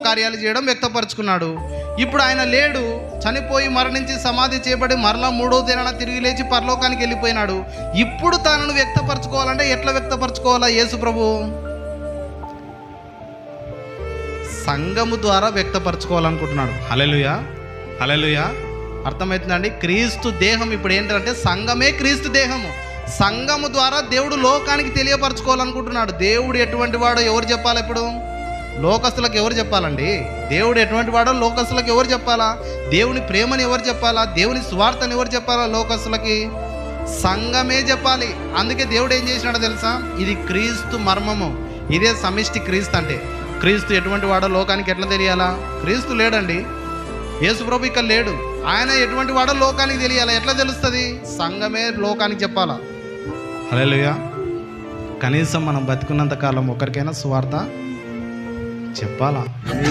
కార్యాలు చేయడం వ్యక్తపరుచుకున్నాడు. ఇప్పుడు ఆయన లేడు, చనిపోయి మరణించి సమాధి చేయబడి మరలా 3వ దినాన తిరిగి లేచి పరలోకానికి వెళ్ళిపోయినాడు. ఇప్పుడు తనను వ్యక్తపరచుకోవాలంటే ఎట్లా వ్యక్తపరచుకోవాలా? యేసు ప్రభు సంఘము ద్వారా వ్యక్తపరచుకోవాలనుకుంటున్నాడు. హల్లెలూయా, హల్లెలూయా. అర్థమవుతుందండి? క్రీస్తు దేహం ఇప్పుడు ఏంటంటే సంఘమే క్రీస్తు దేహము. సంఘము ద్వారా దేవుడు లోకానికి తెలియపరచుకోవాలనుకుంటున్నాడు. దేవుడు ఎటువంటి వాడో ఎవరు చెప్పాలి? ఇప్పుడు లోకస్తులకు ఎవరు చెప్పాలండి? దేవుడు ఎటువంటి వాడో లోకస్తులకు ఎవరు చెప్పాలా? దేవుని ప్రేమని ఎవరు చెప్పాలా? దేవుని స్వార్థని ఎవరు చెప్పాలా? లోకస్తులకి సంఘమే చెప్పాలి. అందుకే దేవుడు ఏం చేసినాడో తెలుసా? ఇది క్రీస్తు మర్మము. ఇదే సమిష్టి క్రీస్తు అంటే. క్రీస్తు ఎటువంటి వాడో లోకానికి ఎట్లా తెలియాలా? క్రీస్తు లేడండి, యేసు ప్రభు ఇక్కడ లేడు. ఆయన ఎటువంటి వాడో లోకానికి తెలియాలా? ఎట్లా తెలుస్తుంది? సంఘమే లోకానికి చెప్పాలా. హల్లెలూయా. కనీసం మనం బతికున్నంత కాలం ఒకరికైనా సువార్త చెప్పాలా?